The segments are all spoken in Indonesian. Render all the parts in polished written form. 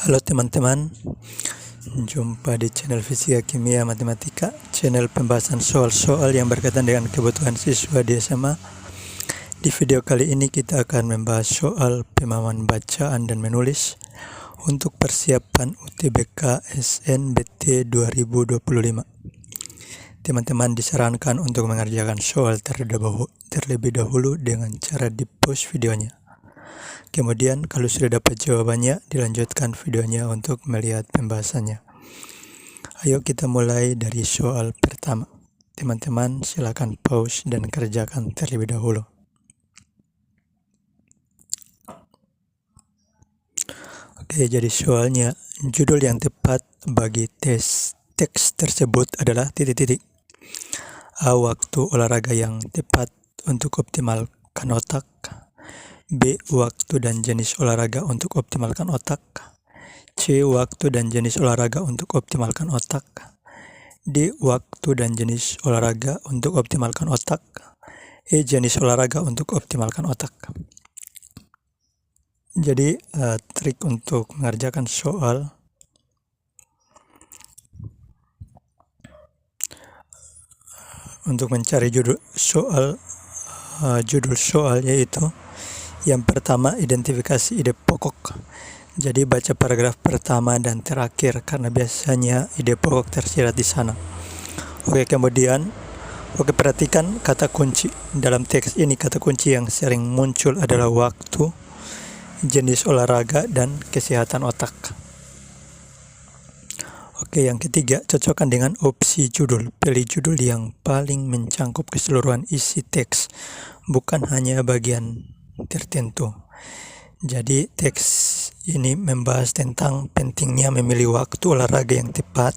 Halo teman-teman, jumpa di channel Fisika Kimia Matematika, channel pembahasan soal-soal yang berkaitan dengan kebutuhan siswa di SMA. Di video kali ini kita akan membahas soal pemahaman bacaan dan menulis untuk persiapan UTBK SNBT 2025. Teman-teman disarankan untuk mengerjakan soal terlebih dahulu dengan cara di-pause videonya. Kemudian kalau sudah dapat jawabannya, dilanjutkan videonya untuk melihat pembahasannya. Ayo kita mulai dari soal pertama. Teman-teman silakan pause dan kerjakan terlebih dahulu. Oke, jadi soalnya, judul yang tepat bagi teks tersebut adalah titik-titik. A. Waktu olahraga yang tepat untuk optimalkan otak. B. Waktu dan jenis olahraga untuk optimalkan otak. C. Waktu dan jenis olahraga untuk optimalkan otak. D. Waktu dan jenis olahraga untuk optimalkan otak. E. Jenis olahraga untuk optimalkan otak. Jadi trik untuk mengerjakan soal untuk mencari judul soal yaitu yang pertama, identifikasi ide pokok. Jadi baca paragraf pertama dan terakhir karena biasanya ide pokok tersirat di sana. Kemudian perhatikan kata kunci. Dalam teks ini kata kunci yang sering muncul adalah waktu, jenis olahraga, dan kesehatan otak. Yang ketiga, cocokkan dengan opsi judul. Pilih judul yang paling mencangkup keseluruhan isi teks, bukan hanya bagian tertentu. Jadi teks ini membahas tentang pentingnya memilih waktu olahraga yang tepat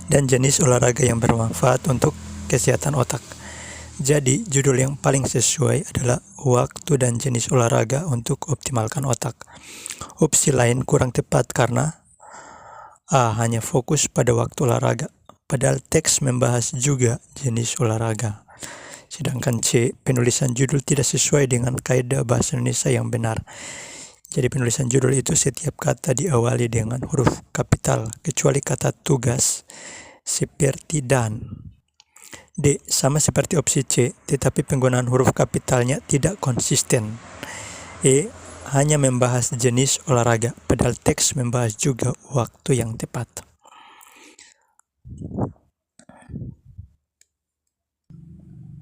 dan jenis olahraga yang bermanfaat untuk kesehatan otak. Jadi judul yang paling sesuai adalah waktu dan jenis olahraga untuk optimalkan otak. Opsi lain kurang tepat karena A. Hanya fokus pada waktu olahraga, padahal teks membahas juga jenis olahraga. Sedangkan C. Penulisan judul tidak sesuai dengan kaidah bahasa Indonesia yang benar. Jadi penulisan judul itu setiap kata diawali dengan huruf kapital, kecuali kata tugas, seperti dan. D. Sama seperti opsi C, tetapi penggunaan huruf kapitalnya tidak konsisten. E. Hanya membahas jenis olahraga, padahal teks membahas juga waktu yang tepat.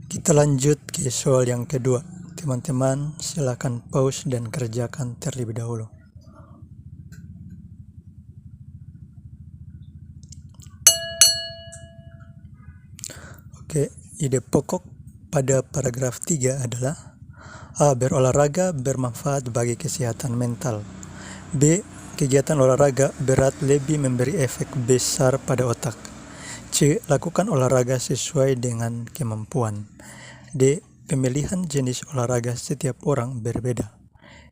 Kita lanjut ke soal yang kedua. Teman-teman silakan pause dan kerjakan terlebih dahulu. Ide pokok pada paragraf 3 adalah A. Berolahraga bermanfaat bagi kesehatan mental. B. Kegiatan olahraga berat lebih memberi efek besar pada otak. C. Lakukan olahraga sesuai dengan kemampuan. D. Pemilihan jenis olahraga setiap orang berbeda.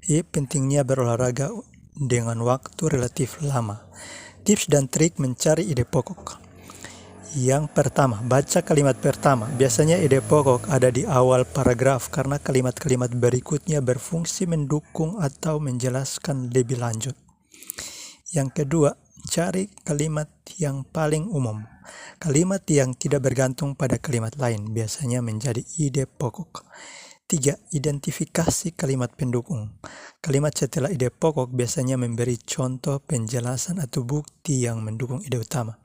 E. Pentingnya berolahraga dengan waktu relatif lama. Tips dan trik mencari ide pokok. Yang pertama, baca kalimat pertama. Biasanya ide pokok ada di awal paragraf karena kalimat-kalimat berikutnya berfungsi mendukung atau menjelaskan lebih lanjut. Yang kedua, cari kalimat yang paling umum. Kalimat yang tidak bergantung pada kalimat lain biasanya menjadi ide pokok. 3. Identifikasi kalimat pendukung. Kalimat setelah ide pokok biasanya memberi contoh penjelasan atau bukti yang mendukung ide utama.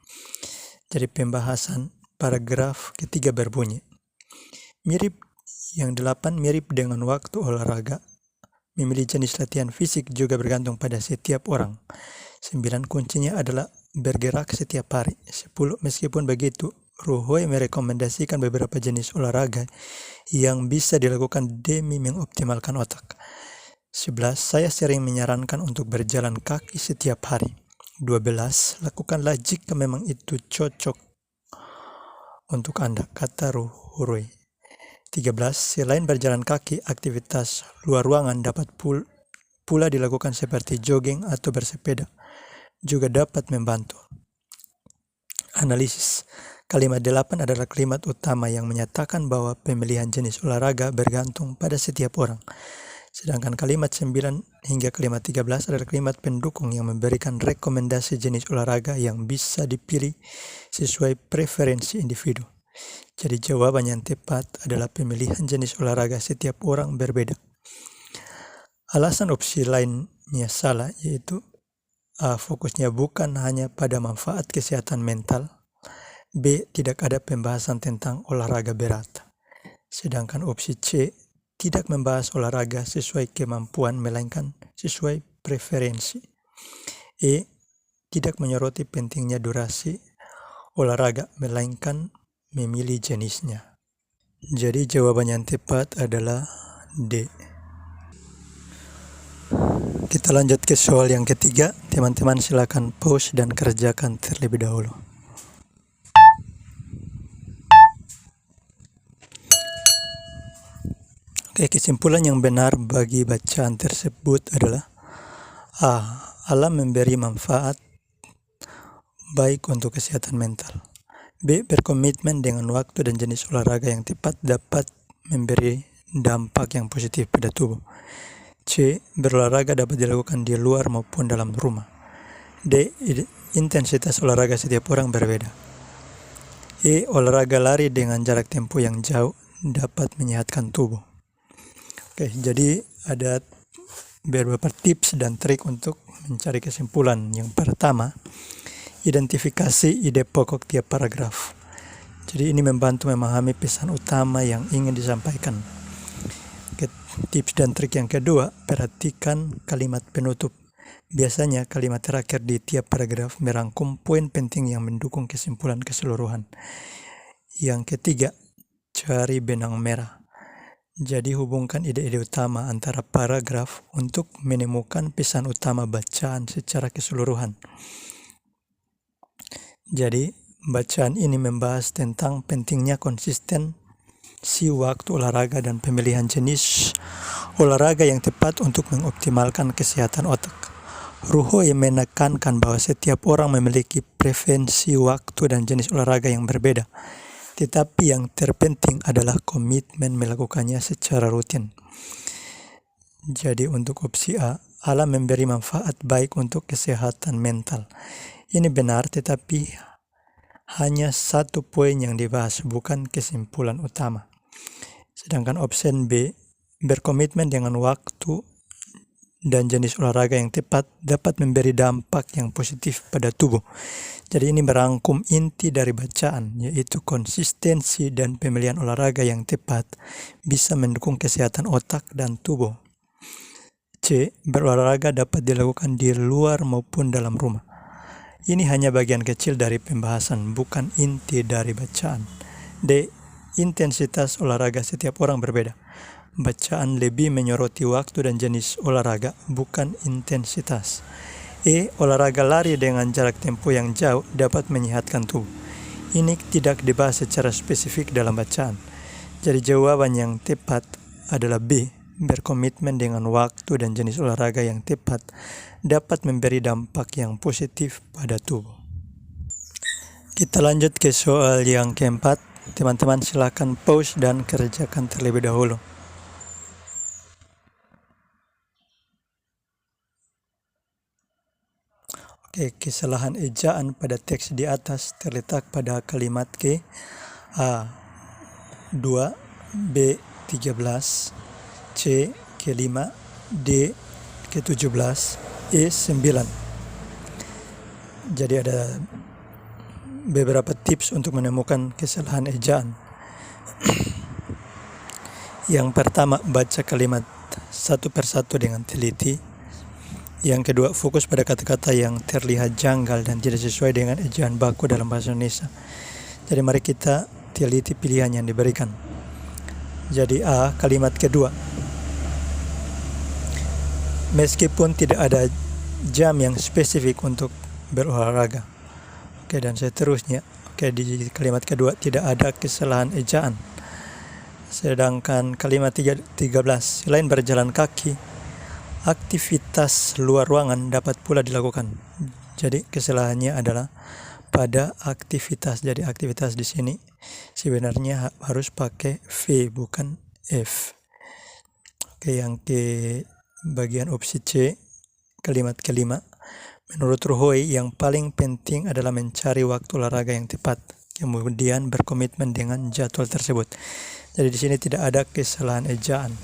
Jadi pembahasan paragraf ketiga berbunyi, yang 8 mirip dengan waktu olahraga. Memilih jenis latihan fisik juga bergantung pada setiap orang. 9 kuncinya adalah bergerak setiap hari. 10 meskipun begitu, Ruhoy merekomendasikan beberapa jenis olahraga yang bisa dilakukan demi mengoptimalkan otak. 11 saya sering menyarankan untuk berjalan kaki setiap hari. 12 lakukanlah jika memang itu cocok untuk Anda, kata Ruhoy. 13 selain berjalan kaki, aktivitas luar ruangan dapat pula dilakukan seperti jogging atau bersepeda, juga dapat membantu. Analisis. Kalimat 8 adalah kalimat utama yang menyatakan bahwa pemilihan jenis olahraga bergantung pada setiap orang. Sedangkan kalimat 9 hingga kalimat 13 adalah kalimat pendukung yang memberikan rekomendasi jenis olahraga yang bisa dipilih sesuai preferensi individu. Jadi jawaban yang tepat adalah pemilihan jenis olahraga setiap orang berbeda. Alasan opsi lainnya salah, yaitu A. Fokusnya bukan hanya pada manfaat kesehatan mental. B. Tidak ada pembahasan tentang olahraga berat. Sedangkan opsi C. Tidak membahas olahraga sesuai kemampuan, melainkan sesuai preferensi. E. Tidak menyoroti pentingnya durasi olahraga, melainkan memilih jenisnya. Jadi jawaban yang tepat adalah D. Kita lanjut ke soal yang ketiga. Teman-teman silakan pause dan kerjakan terlebih dahulu. Kesimpulan yang benar bagi bacaan tersebut adalah A. Alam memberi manfaat baik untuk kesehatan mental. B. Berkomitmen dengan waktu dan jenis olahraga yang tepat dapat memberi dampak yang positif pada tubuh. C. Berolahraga dapat dilakukan di luar maupun dalam rumah. D. Intensitas olahraga setiap orang berbeda. E. Olahraga lari dengan jarak tempuh yang jauh dapat menyehatkan tubuh. Jadi ada beberapa tips dan trik untuk mencari kesimpulan. Yang pertama, identifikasi ide pokok tiap paragraf. Jadi ini membantu memahami pesan utama yang ingin disampaikan. Tips dan trik yang kedua, perhatikan kalimat penutup. Biasanya kalimat terakhir di tiap paragraf merangkum poin penting yang mendukung kesimpulan keseluruhan. Yang ketiga, cari benang merah. Jadi hubungkan ide-ide utama antara paragraf untuk menemukan pesan utama bacaan secara keseluruhan. Jadi bacaan ini membahas tentang pentingnya konsistensi waktu olahraga dan pemilihan jenis olahraga yang tepat untuk mengoptimalkan kesehatan otak. Ruhoe menekankan bahwa setiap orang memiliki preferensi waktu dan jenis olahraga yang berbeda. Tetapi yang terpenting adalah komitmen melakukannya secara rutin. Jadi untuk opsi A, alam memberi manfaat baik untuk kesehatan mental. Ini benar, tetapi hanya satu poin yang dibahas, bukan kesimpulan utama. Sedangkan opsi B, berkomitmen dengan waktu dan jenis olahraga yang tepat dapat memberi dampak yang positif pada tubuh. Jadi ini merangkum inti dari bacaan, yaitu konsistensi dan pemilihan olahraga yang tepat bisa mendukung kesehatan otak dan tubuh. C. Berolahraga dapat dilakukan di luar maupun dalam rumah. Ini hanya bagian kecil dari pembahasan, bukan inti dari bacaan. D. Intensitas olahraga setiap orang berbeda. Bacaan lebih menyoroti waktu dan jenis olahraga, bukan intensitas. E. Olahraga lari dengan jarak tempuh yang jauh dapat menyehatkan tubuh. Ini tidak dibahas secara spesifik dalam bacaan. Jadi jawaban yang tepat adalah B. Berkomitmen dengan waktu dan jenis olahraga yang tepat dapat memberi dampak yang positif pada tubuh. Kita lanjut ke soal yang keempat. Teman-teman silakan pause dan kerjakan terlebih dahulu. Kesalahan ejaan pada teks di atas terletak pada kalimat ke A 2, B 13, C ke 5, D ke 17, E 9. Jadi ada beberapa tips untuk menemukan kesalahan ejaan. Yang pertama, baca kalimat satu persatu dengan teliti. Yang kedua, fokus pada kata-kata yang terlihat janggal dan tidak sesuai dengan ejaan baku dalam bahasa Indonesia. Jadi mari kita teliti pilihan yang diberikan. Jadi A, kalimat kedua. Meskipun tidak ada jam yang spesifik untuk berolahraga. Dan seterusnya. Di kalimat kedua tidak ada kesalahan ejaan. Sedangkan kalimat 13, selain berjalan kaki, aktivitas luar ruangan dapat pula dilakukan. Jadi kesalahannya adalah pada aktivitas. Jadi aktivitas di sini sebenarnya harus pakai V bukan F. Oke, yang ke bagian opsi C, kalimat kelima. Menurut Ruhoy, yang paling penting adalah mencari waktu olahraga yang tepat, kemudian berkomitmen dengan jadwal tersebut. Jadi di sini tidak ada kesalahan ejaan.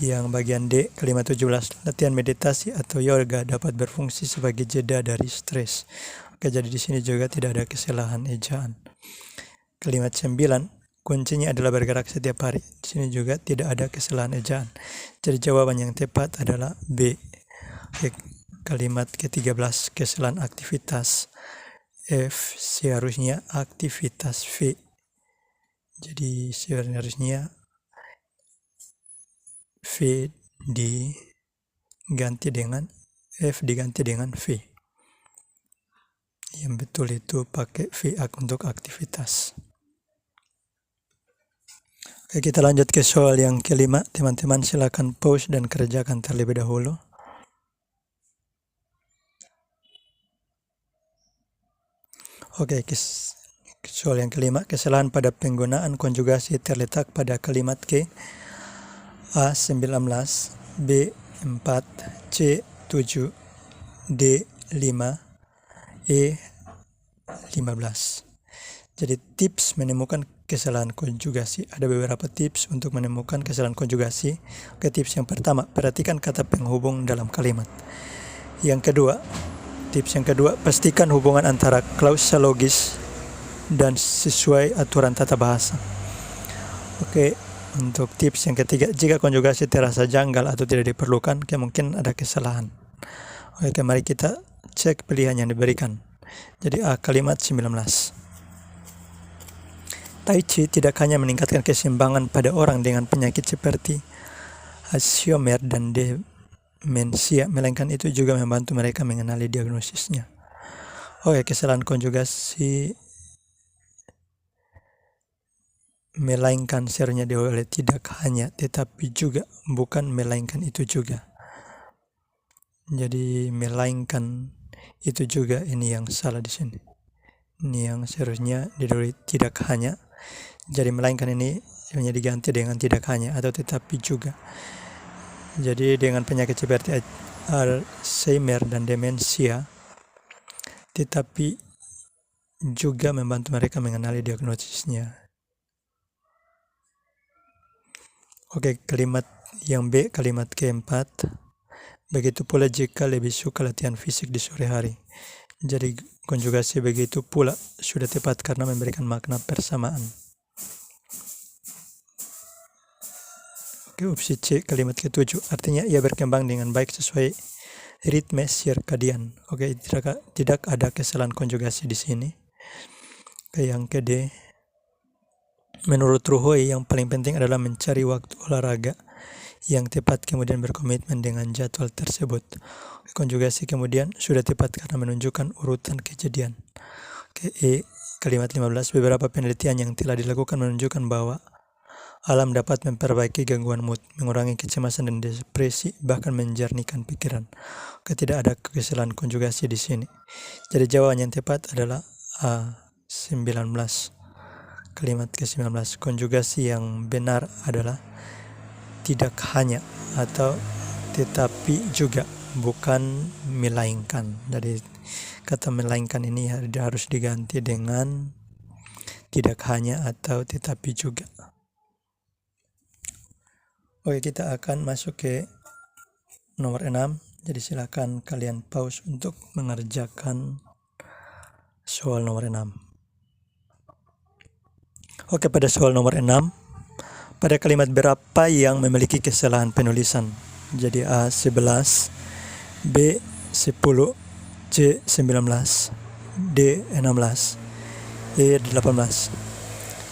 Yang bagian D, kalimat 17, latihan meditasi atau yoga dapat berfungsi sebagai jeda dari stres. Oke, jadi di sini juga tidak ada kesalahan ejaan. Kalimat 9, kuncinya adalah bergerak setiap hari. Di sini juga tidak ada kesalahan ejaan. Jadi jawaban yang tepat adalah B. Oke, kalimat ke-13, kesalahan aktivitas. F seharusnya aktivitas V. Jadi seharusnya V diganti dengan F diganti dengan V. Yang betul itu pakai V untuk aktivitas. Oke, kita lanjut ke soal yang kelima. Teman-teman silakan pause dan kerjakan terlebih dahulu. Oke, soal yang kelima. Kesalahan pada penggunaan konjugasi terletak pada kalimat ke A 19, B 4, C 7, D 5, E 15. Jadi tips menemukan kesalahan konjugasi. Ada beberapa tips untuk menemukan kesalahan konjugasi. Oke, tips yang pertama, perhatikan kata penghubung dalam kalimat. Tips yang kedua, pastikan hubungan antara klausa logis dan sesuai aturan tata bahasa. Oke, untuk tips yang ketiga, jika konjugasi terasa janggal atau tidak diperlukan, mungkin ada kesalahan. Oke, mari kita cek pilihan yang diberikan. Jadi A, kalimat 19. Tai Chi tidak hanya meningkatkan keseimbangan pada orang dengan penyakit seperti Alzheimer dan demensia, melainkan itu juga membantu mereka mengenali diagnosisnya. Oke, kesalahan konjugasi melainkan seharusnya oleh tidak hanya, tetapi juga, bukan melainkan itu juga. Jadi melainkan itu juga, ini yang salah di sini. Ini yang seharusnya tidak hanya. Jadi melainkan ini hanya diganti dengan tidak hanya atau tetapi juga. Jadi dengan penyakit seperti Alzheimer dan demensia, tetapi juga membantu mereka mengenali diagnosisnya. Oke, kalimat yang B, kalimat keempat. Begitu pula jika lebih suka latihan fisik di sore hari. Jadi konjugasi begitu pula sudah tepat karena memberikan makna persamaan. Oke, opsi C, kalimat ke-7. Artinya ia berkembang dengan baik sesuai ritme sirkadian. Oke, tidak ada kesalahan konjugasi di sini. Oke, yang ke-D. Menurut Ruhoy, yang paling penting adalah mencari waktu olahraga yang tepat, kemudian berkomitmen dengan jadwal tersebut. Konjugasi kemudian sudah tepat karena menunjukkan urutan kejadian. Oke, E, kalimat 15. Beberapa penelitian yang telah dilakukan menunjukkan bahwa alam dapat memperbaiki gangguan mood, mengurangi kecemasan dan depresi, bahkan menjernihkan pikiran. Oke, tidak ada kesalahan konjugasi di sini. Jadi jawaban yang tepat adalah A 19. Kalimat ke-19. Konjugasi yang benar adalah tidak hanya atau tetapi juga, bukan melainkan. Jadi kata melainkan ini harus diganti dengan tidak hanya atau tetapi juga. Oke, kita akan masuk ke nomor 6. Jadi silakan kalian pause untuk mengerjakan soal nomor 6. Oke, pada soal nomor 6, pada kalimat berapa yang memiliki kesalahan penulisan? Jadi A 11, B 10, C 19, D 16, E 18.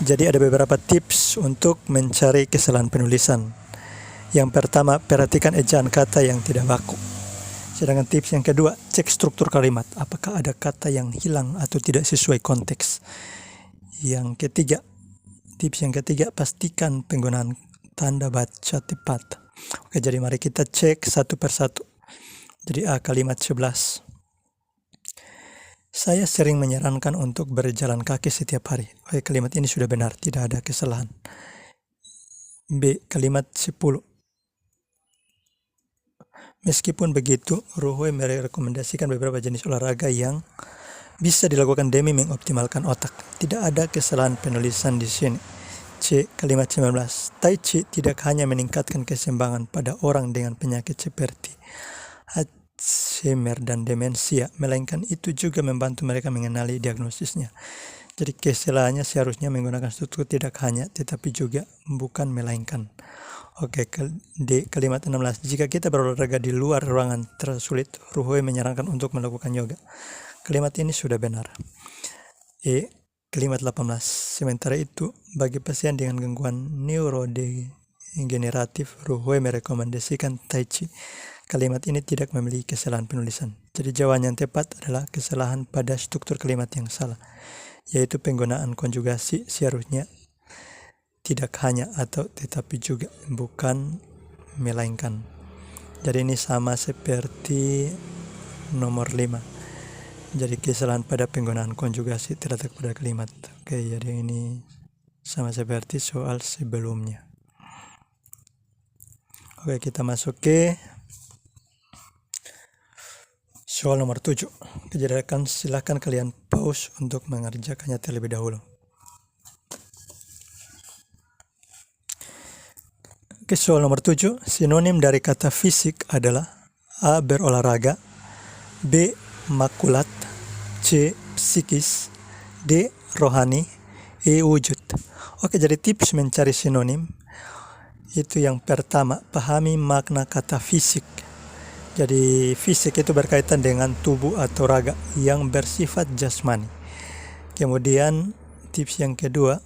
Jadi ada beberapa tips untuk mencari kesalahan penulisan. Yang pertama, perhatikan ejaan kata yang tidak baku. Sedangkan tips yang kedua, cek struktur kalimat. Apakah ada kata yang hilang atau tidak sesuai konteks. Tips yang ketiga, pastikan penggunaan tanda baca tepat. Oke, jadi mari kita cek satu persatu. Jadi A, kalimat 11. Saya sering menyarankan untuk berjalan kaki setiap hari. Oke, kalimat ini sudah benar, tidak ada kesalahan. B, kalimat 10. Meskipun begitu, Ruhoe merekomendasikan beberapa jenis olahraga yang bisa dilakukan demi mengoptimalkan otak. Tidak ada kesalahan penulisan di sini. C. Kalimat 19. Tai Chi tidak hanya meningkatkan keseimbangan pada orang dengan penyakit seperti Alzheimer dan demensia, melainkan itu juga membantu mereka mengenali diagnosisnya. Jadi kesalahannya seharusnya menggunakan struktur tidak hanya, tetapi juga, bukan melainkan. Oke, D. Kalimat 16. Jika kita berolahraga di luar ruangan tersulit, Ruhoe menyarankan untuk melakukan yoga. Kalimat ini sudah benar. E. Kalimat 18. Sementara itu, bagi pasien dengan gangguan neurodegeneratif, Ruhoe merekomendasikan Tai Chi. Kalimat ini tidak memiliki kesalahan penulisan. Jadi jawaban yang tepat adalah kesalahan pada struktur kalimat yang salah, yaitu penggunaan konjugasi seharusnya tidak hanya atau tetapi juga, bukan melainkan. Jadi ini sama seperti nomor 5. Jadi kesalahan pada penggunaan konjugasi terletak pada kalimat. Oke, jadi ini sama seperti soal sebelumnya. Oke, kita masuk ke soal nomor 7. Silakan kalian pause untuk mengerjakannya terlebih dahulu. Oke, soal nomor 7. Sinonim dari kata fisik adalah A. Berolahraga, B. Makulat, C. Psikis, D. Rohani, E. Wujud. Oke, jadi tips mencari sinonim itu yang pertama, pahami makna kata fisik. Jadi fisik itu berkaitan dengan tubuh atau raga yang bersifat jasmani. Kemudian tips yang kedua,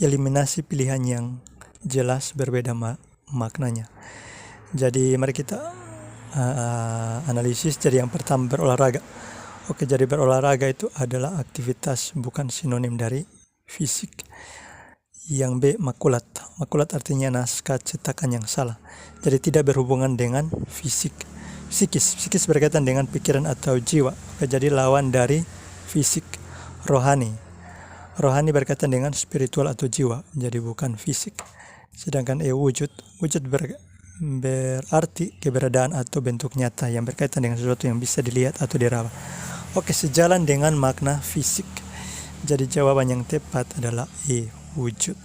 eliminasi pilihan yang jelas berbeda maknanya. Jadi mari kita analisis. Jadi yang pertama, berolahraga. Oke, jadi berolahraga itu adalah aktivitas, bukan sinonim dari fisik. Yang B, makulat. Makulat artinya naskah cetakan yang salah. Jadi tidak berhubungan dengan fisik. Psikis berkaitan dengan pikiran atau jiwa. Oke, jadi lawan dari fisik. Rohani berkaitan dengan spiritual atau jiwa, jadi bukan fisik. Sedangkan wujud berarti keberadaan atau bentuk nyata yang berkaitan dengan sesuatu yang bisa dilihat atau diraba. Oke, sejalan dengan makna fisik. Jadi jawaban yang tepat adalah wujud.